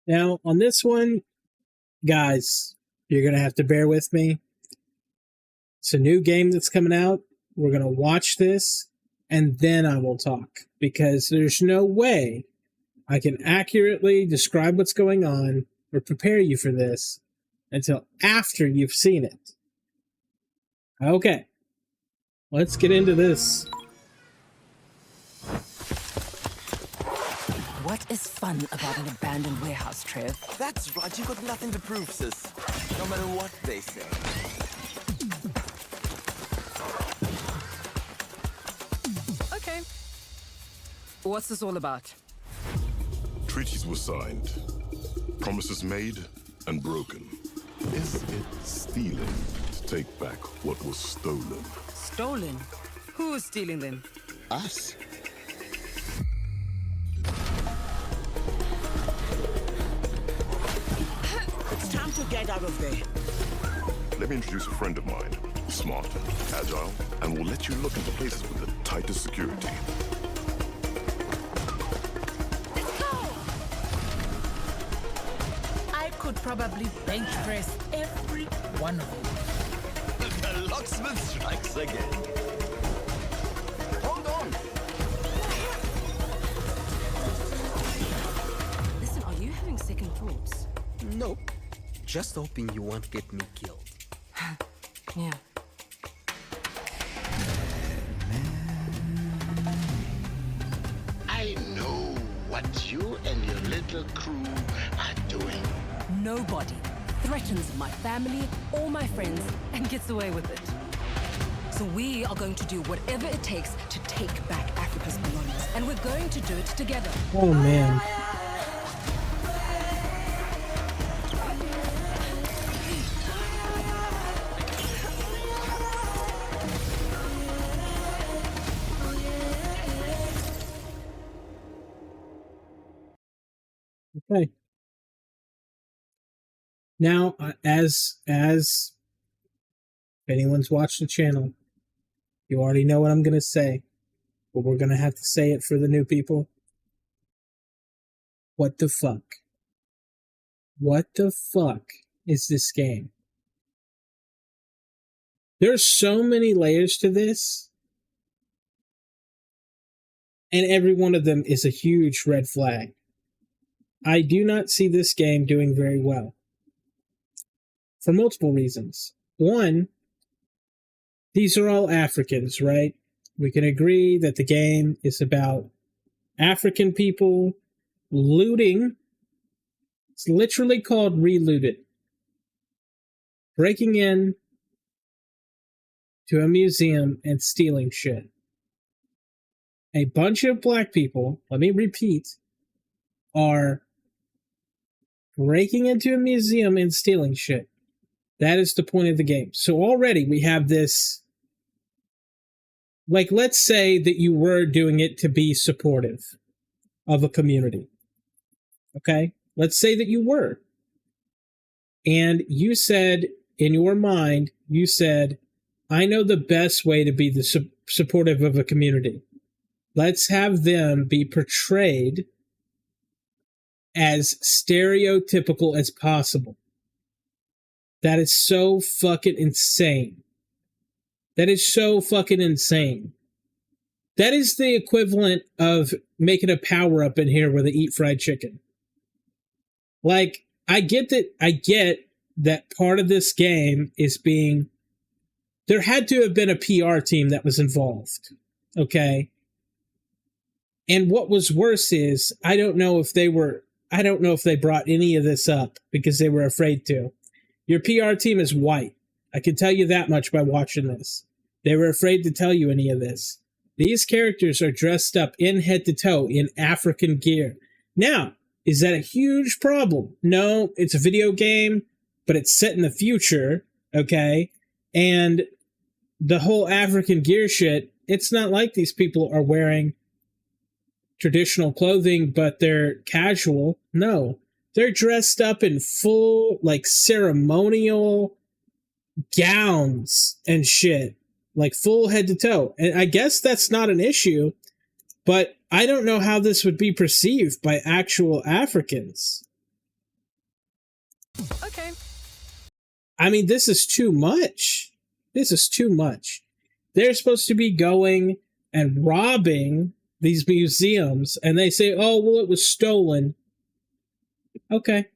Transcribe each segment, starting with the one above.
Now, on this one, guys, you're going to have to bear with me. It's a new game that's coming out. We're going to watch this, and then I will talk, because there's no way I can accurately describe what's going on or prepare you for this until after you've seen it. Okay, let's get into this. What is fun about an abandoned warehouse, Trev? That's right, you got nothing to prove, sis. No matter what they say. Okay. What's this all about? Treaties were signed, promises made and broken. Is it stealing to take back what was stolen? Stolen? Who's stealing them? Us? It's time to get out of there. Let me introduce a friend of mine. Smart, agile, and will let you look into places with the tightest security. I could probably bench press every one of them. The locksmith strikes again. Hold on. Listen, are you having second thoughts? Nope. Just hoping you won't get me killed. Yeah. I know what you and your little crew are doing. Nobody threatens my family or my friends and gets away with it. So we are going to do whatever it takes to take back Africa's belongings, and we're going to do it together. Oh, man. Okay. Now, as if anyone's watched the channel, you already know what I'm going to say, but we're going to have to say it for the new people. What the fuck? What the fuck is this game? There's so many layers to this, and every one of them is a huge red flag. I do not see this game doing very well, for multiple reasons. One, these are all Africans, right? We can agree that the game is about African people looting. It's literally called Relooted. Breaking in to a museum and stealing shit. A bunch of black people, let me repeat, are breaking into a museum and stealing shit. That is the point of the game. So already we have this, like, let's say that you were doing it to be supportive of a community. Okay? Let's say that you were. And you said, in your mind, you said, I know the best way to be the supportive of a community. Let's have them be portrayed as stereotypical as possible. That is so fucking insane. That is so fucking insane. That is the equivalent of making a power-up in here where they eat fried chicken. Like, I get that part of this game is being... There had to have been a PR team that was involved. Okay? And what was worse is, I don't know if they brought any of this up because they were afraid to. Your PR team is white. I can tell you that much by watching this. They were afraid to tell you any of this. These characters are dressed up in head to toe in African gear. Now, is that a huge problem? No, it's a video game, but it's set in the future, okay? And the whole African gear shit, it's not like these people are wearing traditional clothing, but they're casual. No, they're dressed up in full, like, ceremonial gowns and shit, like full head to toe. And I guess that's not an issue, but I don't know how this would be perceived by actual Africans. Okay. I mean, this is too much. This is too much. They're supposed to be going and robbing these museums, and they say, oh, well, it was stolen. Okay.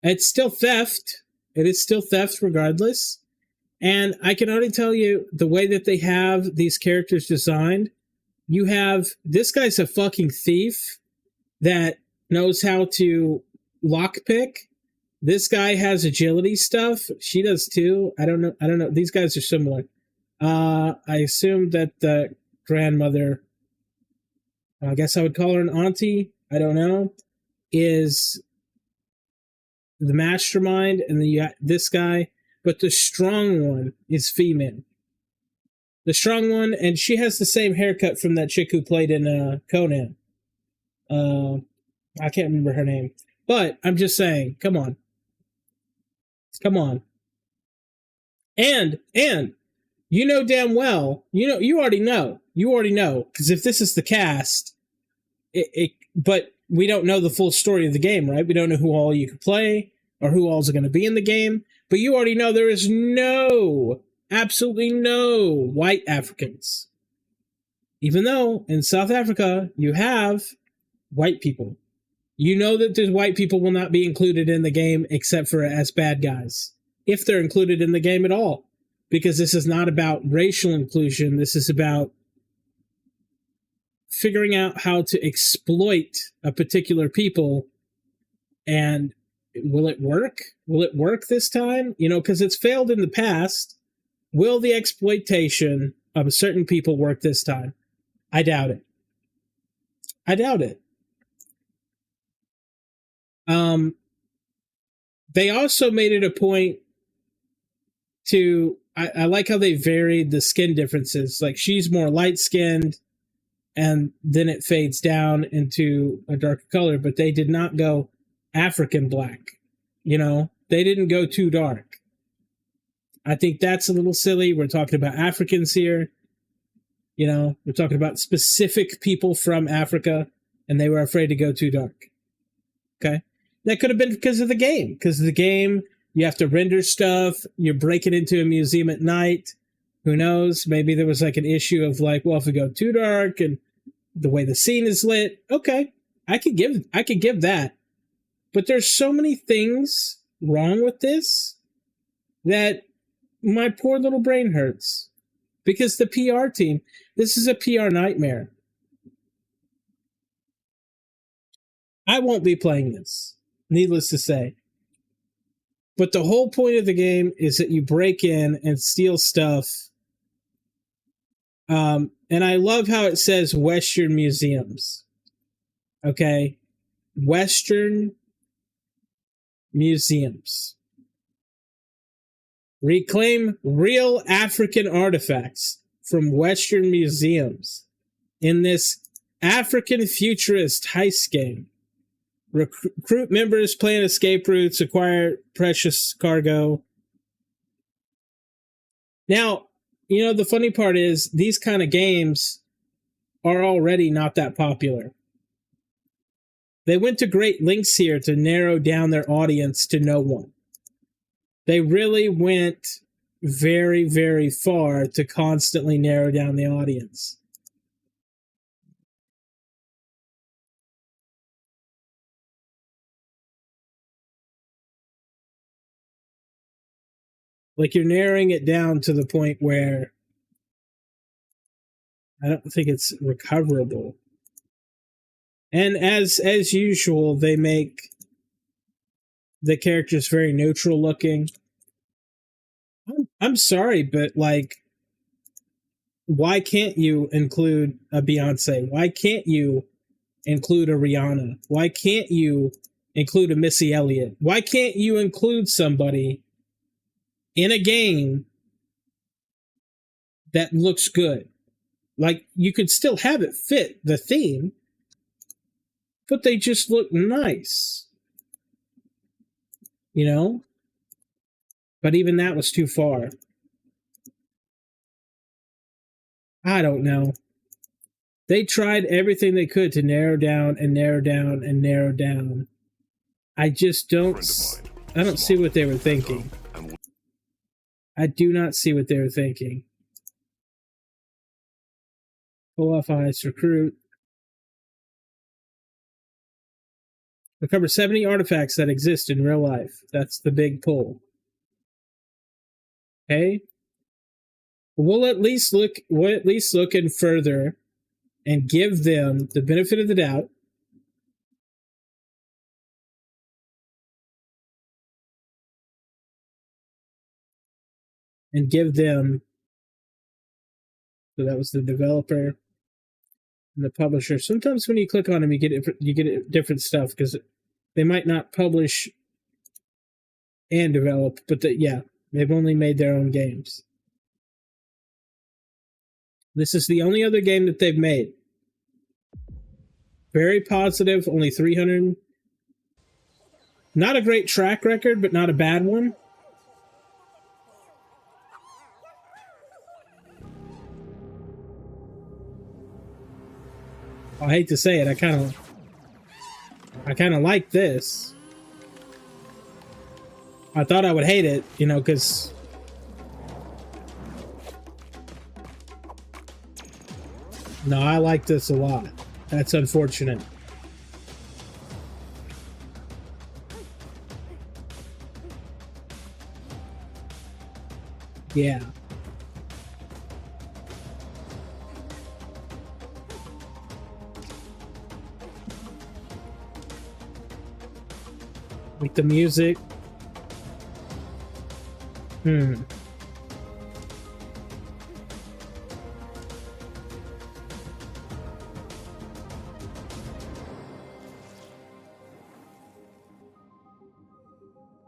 It's still theft. It is still theft regardless. And I can already tell you the way that they have these characters designed. You have, this guy's a fucking thief that knows how to lockpick. This guy has agility stuff. She does too. I don't know. These guys are similar. I assume that the grandmother, I guess I would call her an auntie, I don't know, is the mastermind, and this guy, but the strong one is female. The strong one, and she has the same haircut from that chick who played in Conan. I can't remember her name. But I'm just saying, come on. Come on. And you know damn well, you already know, because if this is the cast, but we don't know the full story of the game, right? We don't know who all you can play or who all's going to be in the game, but you already know there is absolutely no white Africans. Even though in South Africa, you have white people. You know that these white people will not be included in the game except for as bad guys, if they're included in the game at all. Because this is not about racial inclusion. This is about figuring out how to exploit a particular people. And will it work? Will it work this time? Because it's failed in the past. Will the exploitation of certain people work this time? I doubt it. They also made it a point to, I like how they varied the skin differences. Like, she's more light-skinned, and then it fades down into a darker color, but they did not go African black. They didn't go too dark. I think that's a little silly. We're talking about Africans here. We're talking about specific people from Africa, and they were afraid to go too dark. Okay? That could have been because of the game. Because of the game, you have to render stuff. You're breaking into a museum at night. Who knows? Maybe there was like an issue of like, well, if we go too dark and the way the scene is lit, okay, I could give that. But there's so many things wrong with this that my poor little brain hurts. Because the PR team, this is a PR nightmare. I won't be playing this, needless to say. But the whole point of the game is that you break in and steal stuff. And I love how it says Western museums. Okay? Western museums. Reclaim real African artifacts from Western museums in this African futurist heist game. Recruit members, plan escape routes, acquire precious cargo. Now, the funny part is these kind of games are already not that popular. They went to great lengths here to narrow down their audience to no one. They really went very, very far to constantly narrow down the audience. Like, you're narrowing it down to the point where I don't think it's recoverable. And as usual, they make the characters very neutral looking. I'm sorry, but like, why can't you include a Beyonce? Why can't you include a Rihanna? Why can't you include a Missy Elliott? Why can't you include somebody in a game that looks good? Like, you could still have it fit the theme, but they just look nice. But even that was too far. I don't know. They tried everything they could to narrow down and narrow down and narrow down. I just don't. Friend of mine, don't see what they were thinking. I do not see what they were thinking. Pull off heist, recruit. Recover 70 artifacts that exist in real life. That's the big pull. Okay. We'll at least look in further and give them the benefit of the doubt. And give them, so that was the developer and the publisher. Sometimes when you click on them, you get different stuff because they might not publish and develop, but they've only made their own games. This is the only other game that they've made. Very positive, only 300. Not a great track record, but not a bad one. I hate to say it, I kind of like this. I thought I would hate it, because no, I like this a lot. That's unfortunate. Yeah. Like the music. I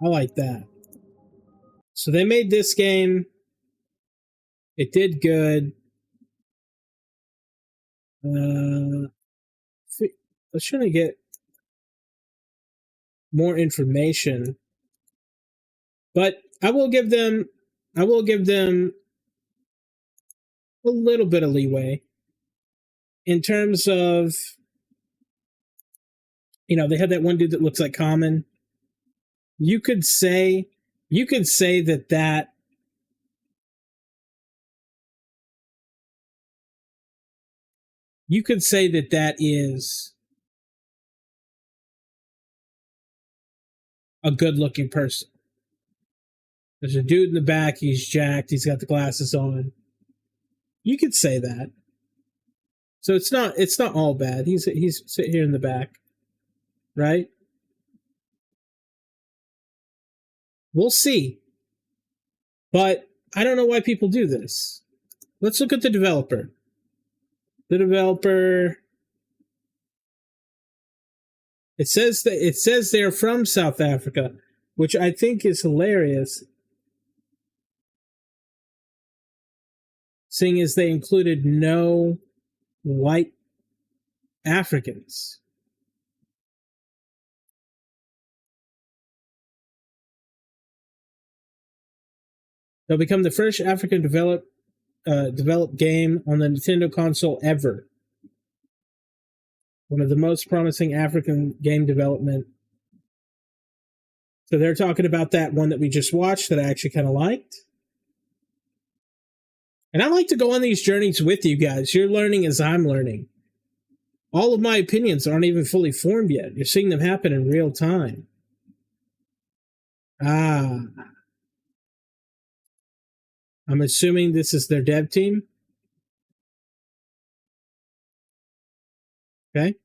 like that. So they made this game. It did good. Let's try to get more information. But I will give them a little bit of leeway in terms of, they had that one dude that looks like Common. You could say that is a good-looking person. There's a dude in the back, he's jacked, he's got the glasses on. You could say that. So it's not all bad. He's sitting here in the back. Right? We'll see. But I don't know why people do this. Let's look at the developer. The developer, it says they're from South Africa, which I think is hilarious, seeing as they included no white Africans. They'll become the first African developed game on the Nintendo console ever. One of the most promising African game development. So they're talking about that one that we just watched that I actually kind of liked. And I like to go on these journeys with you guys. You're learning as I'm learning. All of my opinions aren't even fully formed yet. You're seeing them happen in real time. I'm assuming this is their dev team. Okay.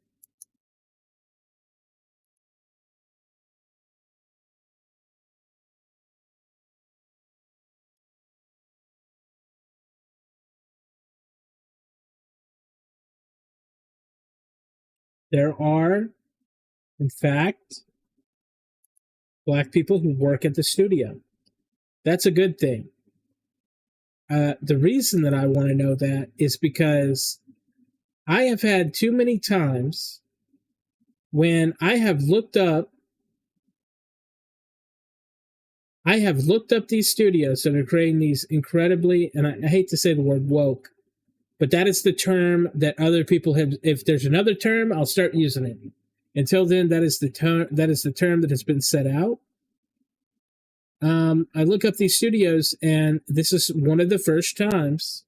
There are, in fact, Black people who work at the studio. That's a good thing. The reason that I want to know that is because I have had too many times when I have looked up these studios that are creating these incredibly, and I hate to say the word woke, but that is the term that other people have. If there's another term, I'll start using it. Until then, that is the term that has been set out. I look up these studios, and this is one of the first times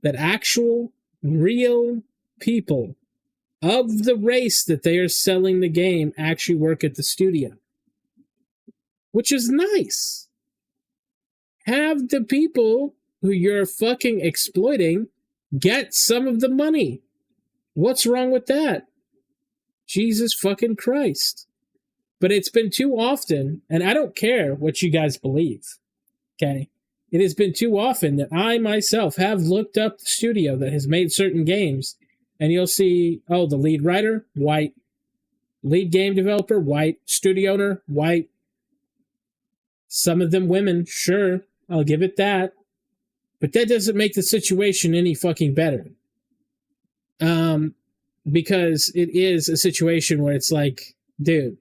that actual, real people of the race that they are selling the game actually work at the studio, which is nice. Have the people who you're fucking exploiting get some of the money. What's wrong with that? Jesus fucking Christ. But it's been too often, and I don't care what you guys believe, okay? It has been too often that I myself have looked up the studio that has made certain games, and you'll see, oh, the lead writer, white. Lead game developer, white. Studio owner, white. Some of them women, sure, I'll give it that. But that doesn't make the situation any fucking better. Because it is a situation where it's like, dude,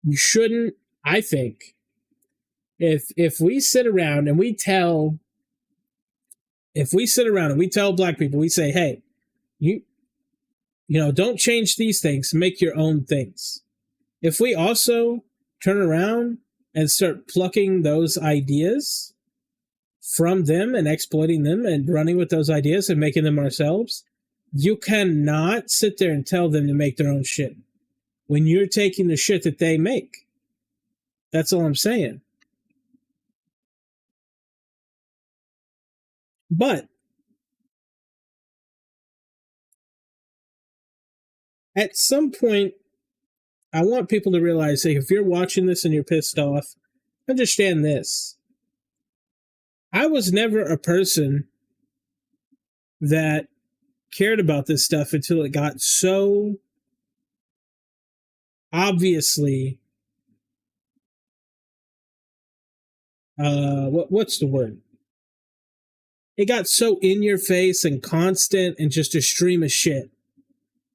you shouldn't, I think, if we sit around and we tell black people, we say, hey, you know, don't change these things, make your own things. If we also turn around and start plucking those ideas from them and exploiting them and running with those ideas and making them ourselves, you cannot sit there and tell them to make their own shit when you're taking the shit that they make. That's all I'm saying. But at some point, I want people to realize, hey, if you're watching this and you're pissed off, understand this. I was never a person that cared about this stuff until it got so obviously, what's the word? It got so in your face and constant and just a stream of shit.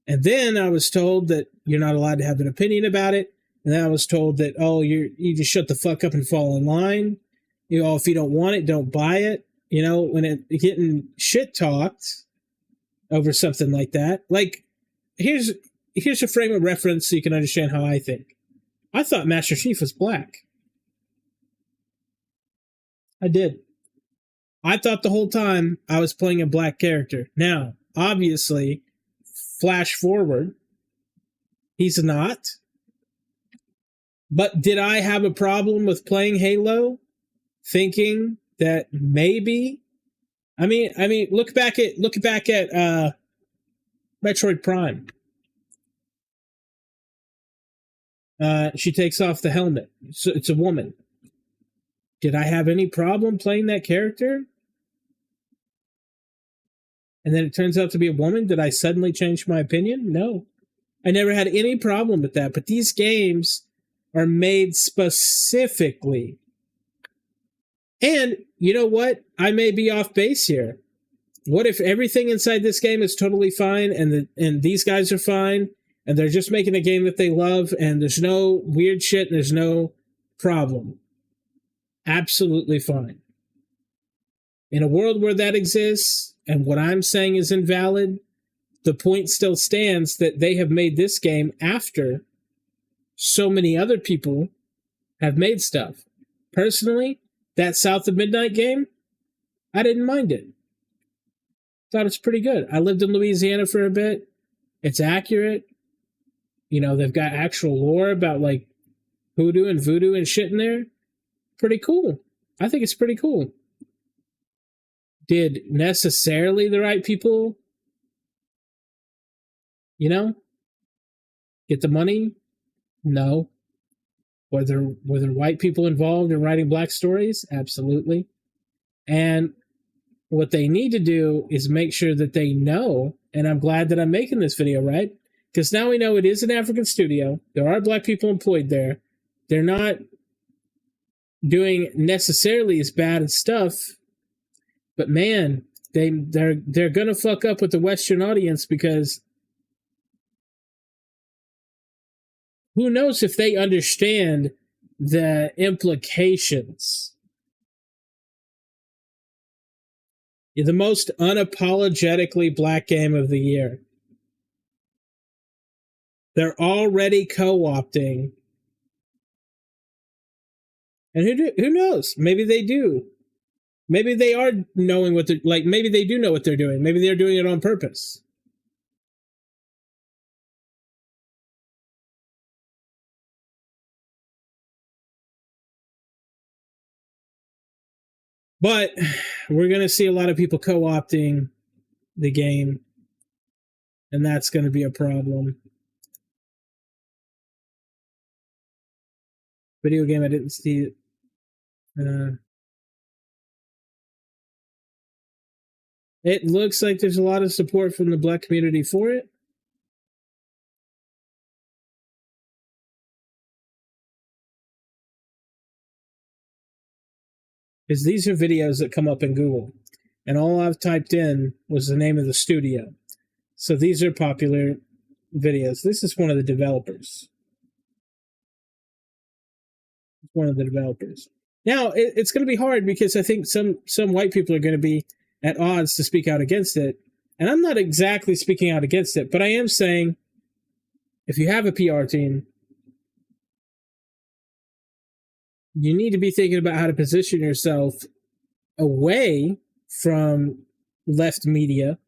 And then I was told that you're not allowed to have an opinion about it. And then I was told that, oh, you just shut the fuck up and fall in line. You know, if you don't want it, don't buy it. You know, when it getting shit talked over something like that. Like, here's a frame of reference so you can understand how I think. I thought Master Chief was black. I did. I thought the whole time I was playing a black character. Now, obviously, flash forward, he's not. But did I have a problem with playing Halo? Thinking that maybe, I mean, look back at Metroid Prime. She takes off the helmet. So it's a woman. Did I have any problem playing that character? And then it turns out to be a woman. Did I suddenly change my opinion? No. I never had any problem with that. But these games are made specifically. And you know what? I may be off base here. What if everything inside this game is totally fine and these guys are fine and they're just making a game that they love and there's no weird shit and there's no problem? Absolutely fine. In a world where that exists and what I'm saying is invalid, the point still stands that they have made this game after so many other people have made stuff. Personally, that South of Midnight game, I didn't mind it. Thought it's pretty good. I lived in Louisiana for a bit. It's accurate. You know, they've got actual lore about like hoodoo and voodoo and shit in there. Pretty cool. I think it's pretty cool. Did necessarily the right people, you know, get the money? No. Were there white people involved in writing black stories? Absolutely. And what they need to do is make sure that they know, and I'm glad that I'm making this video, right? Because now we know it is an African studio. There are black people employed there. They're not doing necessarily as bad as stuff, but man, they're gonna fuck up with the Western audience because who knows if they understand the implications. The most unapologetically black game of the year. They're already co-opting And who knows? Maybe they do. Maybe they are knowing what they're like. Maybe they do know what they're doing. Maybe they're doing it on purpose. But we're going to see a lot of people co-opting the game, and that's going to be a problem. Video game, I didn't see it. It looks like there's a lot of support from the Black community for it. Because these are videos that come up in Google. And all I've typed in was the name of the studio. So these are popular videos. This is one of the developers. One of the developers. Now, it's going to be hard because I think some white people are going to be at odds to speak out against it. And I'm not exactly speaking out against it, but I am saying if you have a PR team, you need to be thinking about how to position yourself away from left media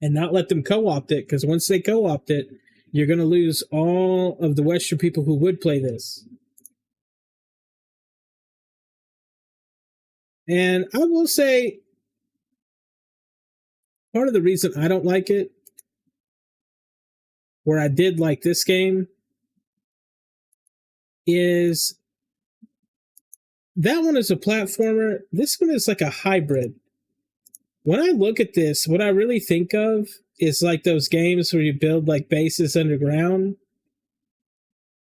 and not let them co-opt it, because once they co-opt it, you're going to lose all of the Western people who would play this. And I will say, part of the reason I don't like it, where I did like this game, is that one is a platformer. This one is like a hybrid. When I look at this, what I really think of is like those games where you build like bases underground.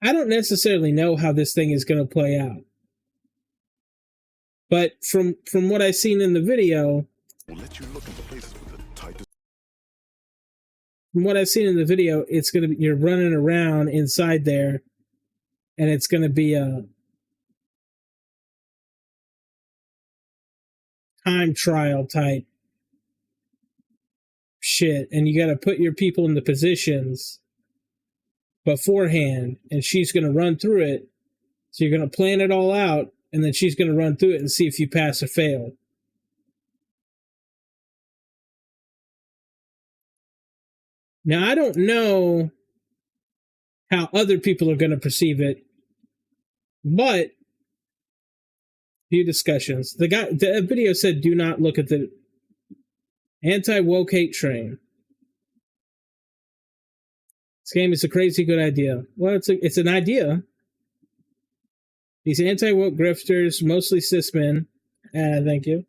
I don't necessarily know how this thing is going to play out. But from what I've seen in the video, We'll let you look into places with the tightest. from what I've seen in the video, it's going to be, you're running around inside there, and it's going to be a time trial type shit, and you got to put your people in the positions beforehand, and she's going to run through it. So you're going to plan it all out, and then she's going to run through it and see if you pass or fail. Now, I don't know how other people are going to perceive it, but few discussions. The video said, "Do not look at the anti-woke hate train. This game is a crazy good idea." Well, it's an idea. These anti-woke grifters, mostly cis men, thank you,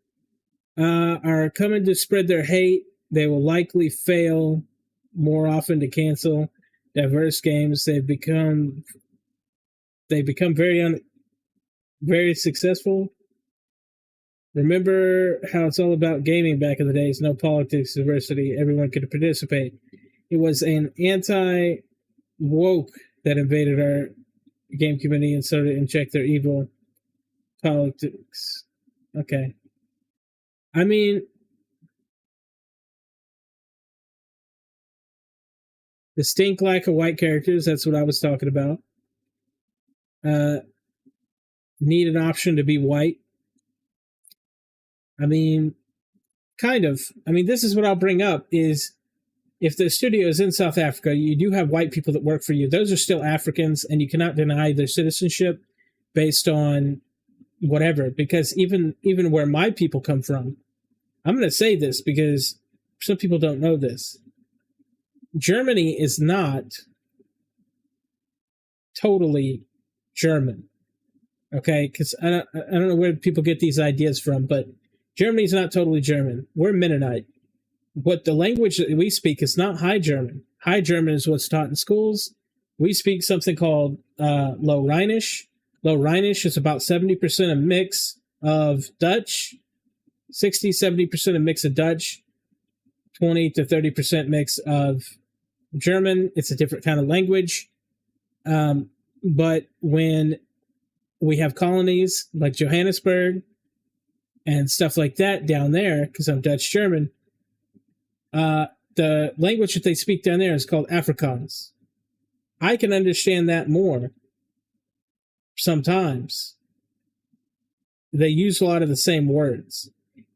are coming to spread their hate. They will likely fail more often to cancel diverse games. They've become very successful. Remember how it's all about gaming back in the days. No politics, diversity. Everyone could participate. It was an anti-woke that invaded our game community and started to inject their evil politics. Okay. I mean, distinct lack of white characters. That's what I was talking about. Need an option to be white. I mean, kind of. I mean, this is what I'll bring up is if the studio is in South Africa, you do have white people that work for you. Those are still Africans, and you cannot deny their citizenship based on whatever. Because even where my people come from, I'm going to say this because some people don't know this. Germany is not totally German. Okay? Because I don't know where people get these ideas from, but Germany's not totally German. We're Mennonite. But the language that we speak is not High German. High German is what's taught in schools. We speak something called Low Rhinish. Low Rhinish is about 70% a mix of Dutch, 60-70% a mix of Dutch, 20 to 30% mix of German. It's a different kind of language. But when we have colonies like Johannesburg and stuff like that down there, because I'm Dutch German, the language that they speak down there is called Afrikaans. I can understand that more sometimes. They use a lot of the same words.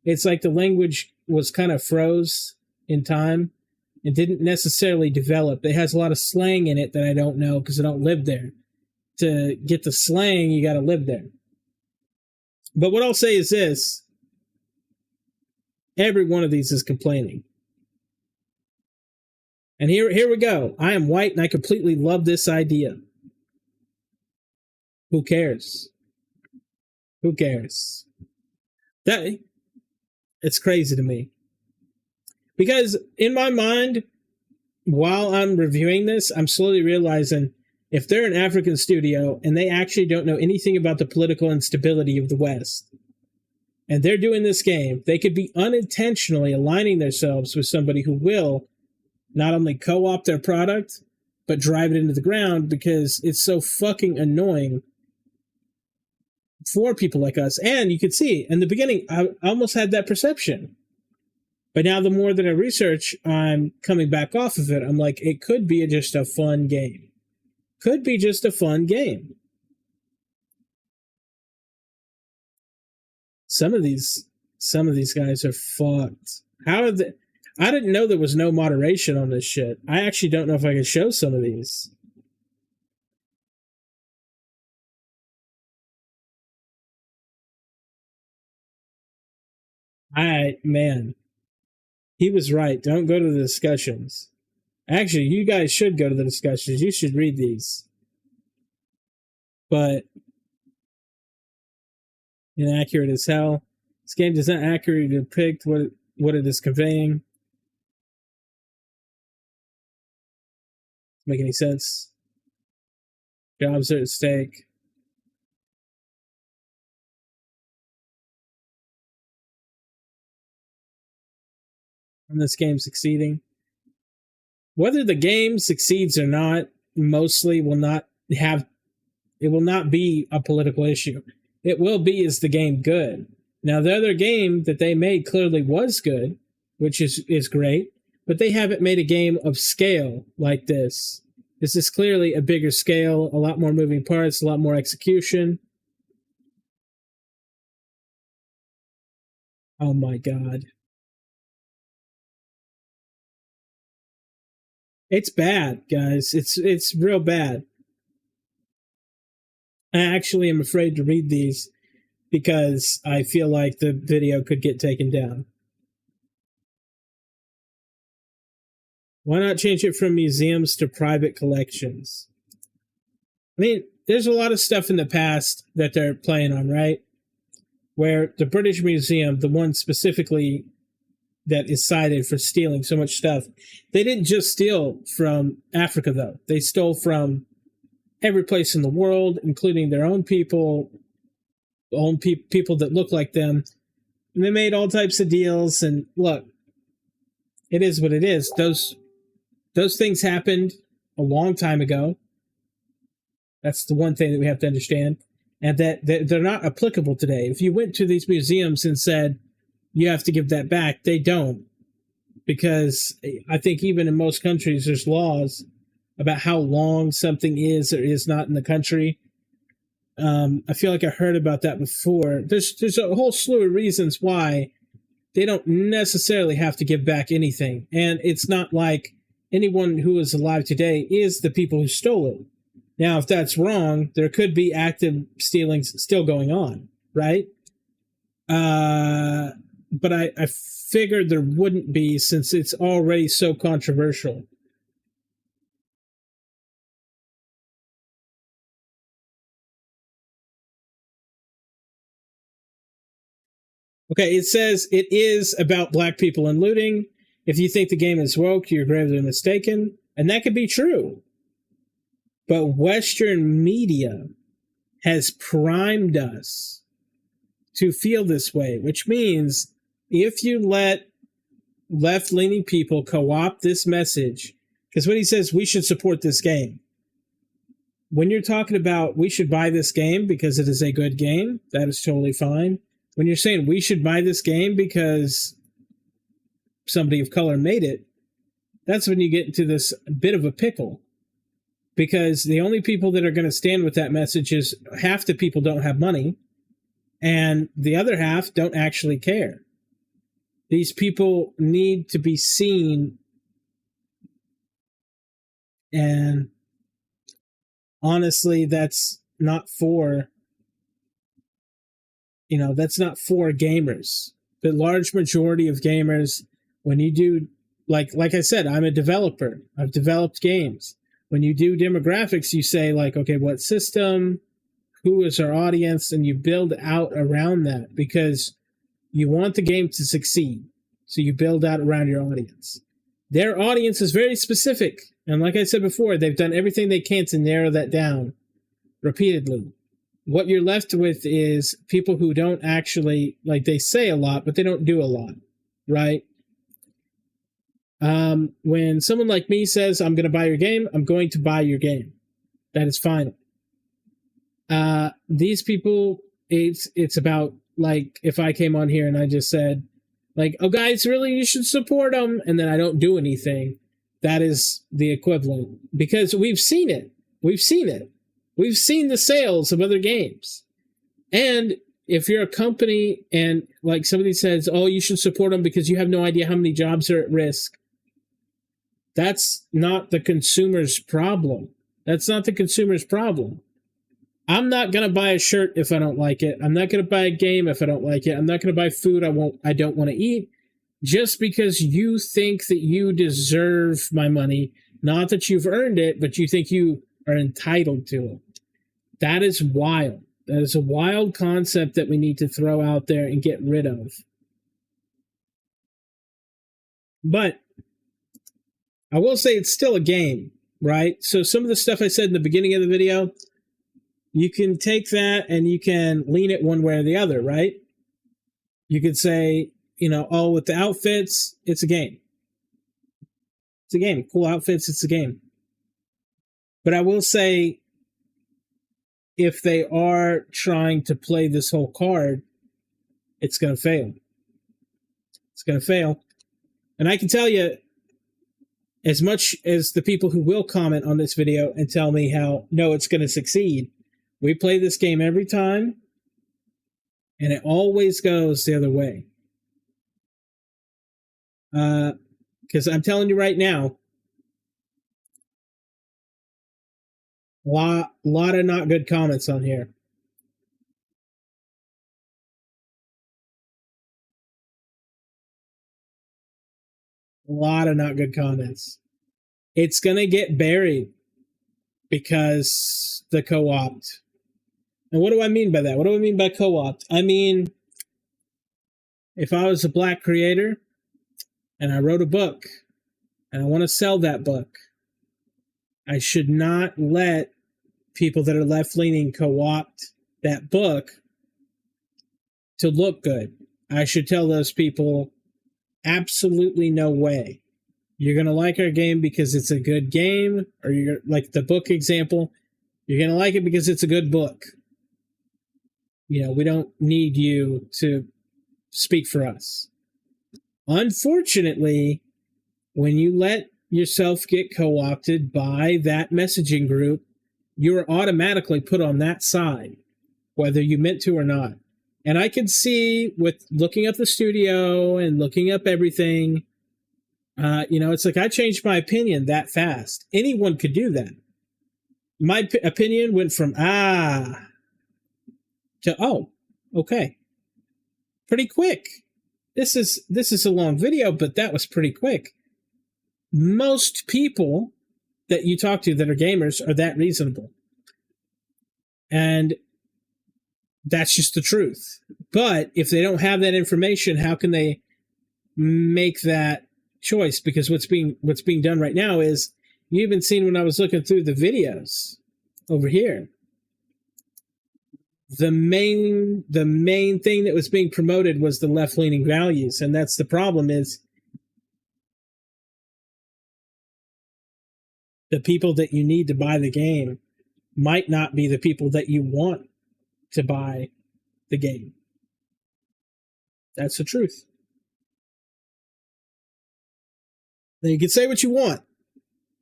It's like the language was kind of froze in time and didn't necessarily develop. It has a lot of slang in it that I don't know because I don't live there. To get the slang, you got to live there. But what I'll say is this. Every one of these is complaining. And here we go. I am white and I completely love this idea. Who cares? Who cares? It's crazy to me. Because in my mind, while I'm reviewing this, I'm slowly realizing if they're an African studio and they actually don't know anything about the political instability of the West, and they're doing this game, they could be unintentionally aligning themselves with somebody who will not only co-opt their product, but drive it into the ground because it's so fucking annoying for people like us. And you could see, in the beginning, I almost had that perception. But now the more that I research, I'm coming back off of it. I'm like, it could be just a fun game. Could be just a fun game. Some of these guys are fucked. How are they? I didn't know there was no moderation on this shit. I actually don't know if I can show some of these. Man. He was right. Don't go to the discussions. Actually, you guys should go to the discussions. You should read these. But inaccurate as hell. This game does not accurately depict what it is conveying. Make any sense? Jobs are at stake. And this game succeeding. Whether the game succeeds or not, mostly will not be a political issue. It will be, is the game good? Now, the other game that they made clearly was good, which is great, but they haven't made a game of scale like this. This is clearly a bigger scale, a lot more moving parts, a lot more execution. Oh my God. It's bad, guys. It's real bad. I actually am afraid to read these because I feel like the video could get taken down. Why not change it from museums to private collections? I mean, there's a lot of stuff in the past that they're playing on, right? Where the British Museum, the one specifically that is cited for stealing so much stuff, they didn't just steal from Africa, though. They stole from every place in the world, including their own people, people that look like them. And they made all types of deals. And look, it is what it is. Those things happened a long time ago. That's the one thing that we have to understand. And that they're not applicable today. If you went to these museums and said, you have to give that back, they don't. Because I think even in most countries, there's laws about how long something is or is not in the country. I feel like I heard about that before. There's a whole slew of reasons why they don't necessarily have to give back anything. And it's not like anyone who is alive today is the people who stole it. Now, if that's wrong, there could be active stealings still going on, right? But I figured there wouldn't be since it's already so controversial. Okay, it says it is about black people and looting. If you think the game is woke, you're gravely mistaken. And that could be true. But Western media has primed us to feel this way, which means if you let left-leaning people co-opt this message, because when he says we should support this game, when you're talking about we should buy this game because it is a good game, that is totally fine. When you're saying we should buy this game because somebody of color made it, that's when you get into this bit of a pickle. because the only people that are going to stand with that message is half the people don't have money and the other half don't actually care. These people need to be seen, and honestly, that's not for, that's not for gamers. The large majority of gamers, when you do, like I said, I'm a developer. I've developed games. When you do demographics, you say like, okay, what system, who is our audience, and you build out around that because you want the game to succeed. So you build out around your audience. Their audience is very specific. And like I said before, they've done everything they can to narrow that down repeatedly. What you're left with is people who don't actually, like, they say a lot, but they don't do a lot, right? When someone like me says, I'm going to buy your game, I'm going to buy your game. That is final. These people, it's about, like, if I came on here and I just said, like, oh, guys, really, you should support them, and then I don't do anything, that is the equivalent. Because we've seen it. We've seen it. We've seen the sales of other games. And if you're a company and, like, somebody says, oh, you should support them because you have no idea how many jobs are at risk, that's not the consumer's problem. That's not the consumer's problem. I'm not going to buy a shirt if I don't like it. I'm not going to buy a game if I don't like it. I'm not going to buy food I don't want to eat just because you think that you deserve my money. Not that you've earned it, but you think you are entitled to it. That is wild. That is a wild concept that we need to throw out there and get rid of. But I will say it's still a game, right? So some of the stuff I said in the beginning of the video, you can take that and you can lean it one way or the other, right? You could say, oh, with the outfits, it's a game. It's a game. Cool outfits, it's a game. But I will say, if they are trying to play this whole card, it's going to fail. It's going to fail. And I can tell you, as much as the people who will comment on this video and tell me how, no, it's going to succeed, we play this game every time, and it always goes the other way. Because I'm telling you right now, lot of not good comments on here. A lot of not good comments. It's going to get buried because the co-opt. And what do I mean by that? What do I mean by co-opt? I mean, if I was a black creator and I wrote a book and I want to sell that book, I should not let people that are left-leaning co-opt that book to look good. I should tell those people, absolutely no way. You're going to like our game because it's a good game, or you're like the book example, you're going to like it because it's a good book. We don't need you to speak for us. Unfortunately, when you let yourself get co-opted by that messaging group, you are automatically put on that side, whether you meant to or not. And I can see with looking up the studio and looking up everything, it's like I changed my opinion that fast. Anyone could do that. My opinion went from to oh, okay. Pretty quick. This is a long video, but that was pretty quick. Most people that you talk to that are gamers are that reasonable. And that's just the truth. But if they don't have that information, how can they make that choice? Because what's being done right now is, you even seen when I was looking through the videos over here, the main thing that was being promoted was the left-leaning values. And that's the problem, is the people that you need to buy the game might not be the people that you want to buy the game. That's the truth. Now, you can say what you want.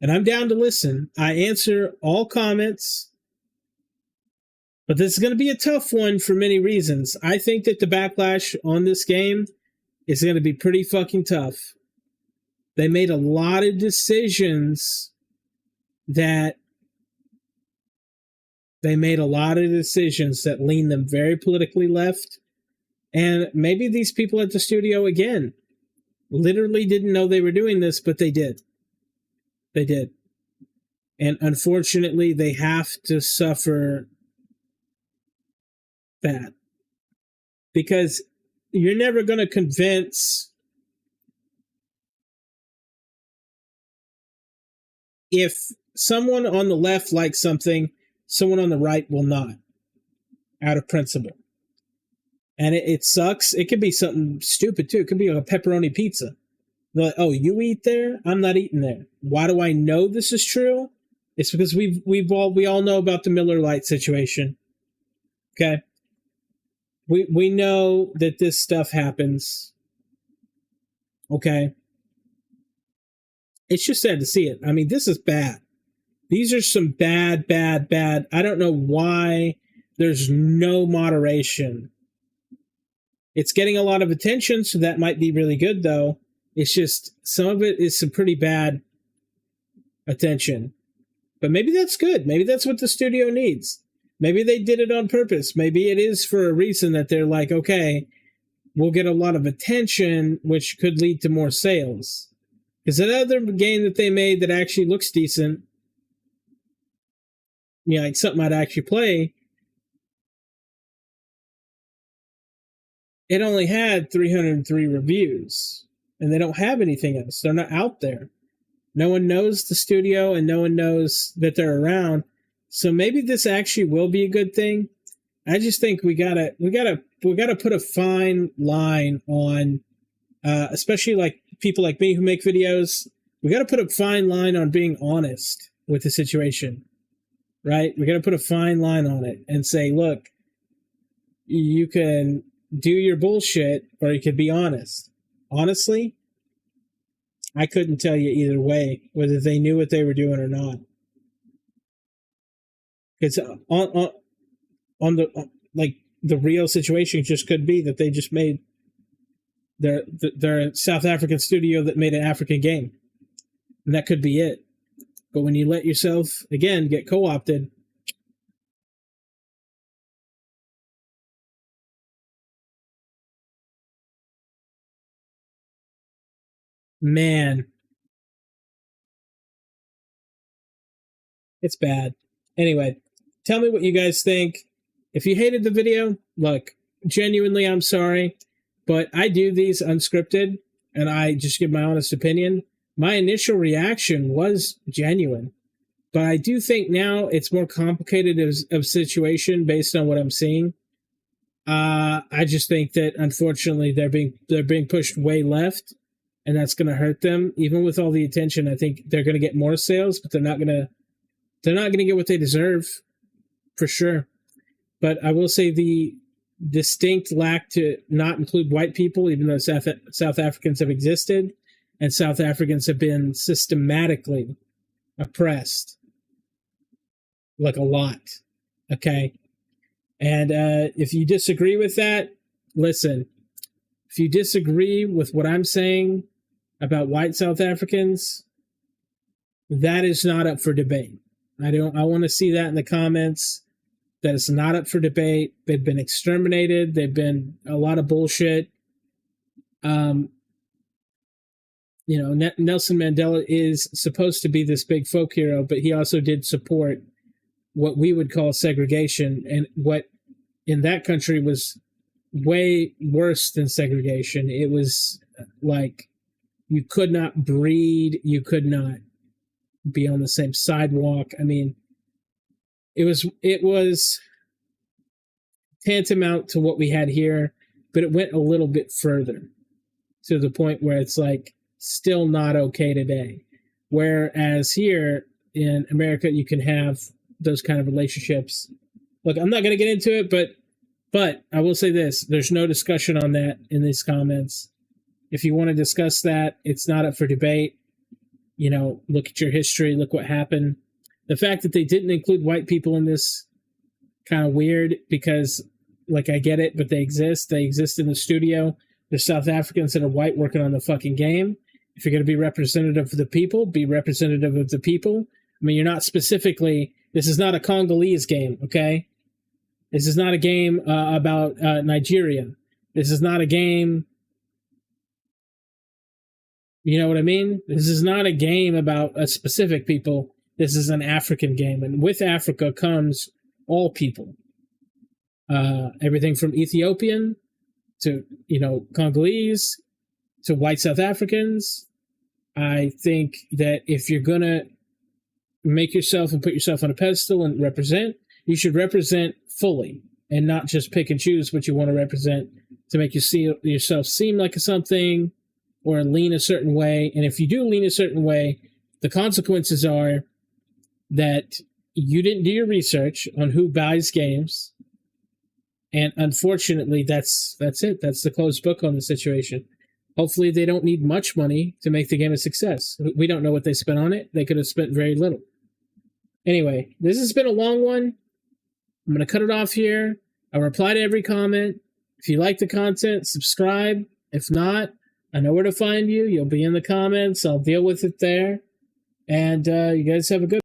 And I'm down to listen. I answer all comments. But this is going to be a tough one for many reasons. I think that the backlash on this game is going to be pretty fucking tough. They made a lot of decisions that lean them very politically left. And maybe these people at the studio, again, literally didn't know they were doing this, but they did. They did. And unfortunately, they have to suffer that. Because you're never going to convince... If someone on the left likes something, someone on the right will not, out of principle. And it sucks. It could be something stupid, too. It could be a pepperoni pizza. They're like, oh, you eat there? I'm not eating there. Why do I know this is true? It's because we all know about the Miller Lite situation. Okay? We know that this stuff happens. Okay? It's just sad to see it. I mean, this is bad. These are some bad. I don't know why there's no moderation. It's getting a lot of attention, so that might be really good, though. It's just, some of it is some pretty bad attention. But maybe that's good. Maybe that's what the studio needs. Maybe they did it on purpose. Maybe it is for a reason that they're like, okay, we'll get a lot of attention, which could lead to more sales. Because another game that they made that actually looks decent, you know, like something I'd actually play, it only had 303 reviews. And they don't have anything else. They're not out there. No one knows the studio and no one knows that they're around. So maybe this actually will be a good thing. I just think we gotta put a fine line on, especially like people like me who make videos. We gotta put a fine line on being honest with the situation, right? We gotta put a fine line on it and say, look, you can do your bullshit or you could be honest. Honestly, I couldn't tell you either way whether they knew what they were doing or not. Because on the real situation just could be that they just made their South African studio that made an African game, and that could be it. But when you let yourself again get co-opted, man, it's bad. Anyway, tell me what you guys think. If you hated the video, look, genuinely, I'm sorry, but I do these unscripted, and I just give my honest opinion. My initial reaction was genuine, but I do think now it's more complicated of situation based on what I'm seeing. I just think that unfortunately they're being pushed way left, and that's going to hurt them. Even with all the attention, I think they're going to get more sales, but they're not going to get what they deserve, for sure. But I will say the distinct lack to not include white people, even though South Africans have existed, and South Africans have been systematically oppressed, like a lot. Okay? And if you disagree with that, listen. If you disagree with what I'm saying about white South Africans, that is not up for debate. I want to see that in the comments. That it's not up for debate. They've been exterminated. They've been a lot of bullshit. Nelson Mandela is supposed to be this big folk hero, but he also did support what we would call segregation, and what in that country was way worse than segregation. It was like you could not breed, you could not be on the same sidewalk. I mean, it was tantamount to what we had here, but it went a little bit further to the point where it's like still not okay today. Whereas here in America, you can have those kind of relationships. Look, I'm not going to get into it, but I will say this. There's no discussion on that in these comments. If you want to discuss that, it's not up for debate. You know, look at your history, look what happened. The fact that they didn't include white people in this, kind of weird, because, like, I get it, but they exist. They exist in the studio. There's South Africans that are white working on the fucking game. If you're going to be representative of the people, be representative of the people. I mean, you're not specifically... This is not a Congolese game, okay? This is not a game about Nigeria. This is not a game... You know what I mean? This is not a game about a specific people. This is an African game. And with Africa comes all people. Everything from Ethiopian to, you know, Congolese to white South Africans. I think that if you're going to make yourself and put yourself on a pedestal and represent, you should represent fully and not just pick and choose what you want to represent to make yourself seem like something or lean a certain way. And if you do lean a certain way, the consequences are that you didn't do your research on who buys games. And unfortunately, that's it. That's the closed book on the situation. Hopefully they don't need much money to make the game a success. We don't know what they spent on it. They could have spent very little. Anyway, this has been a long one. I'm going to cut it off here. I'll reply to every comment. If you like the content, subscribe. If not, I know where to find you. You'll be in the comments. I'll deal with it there. And you guys have a good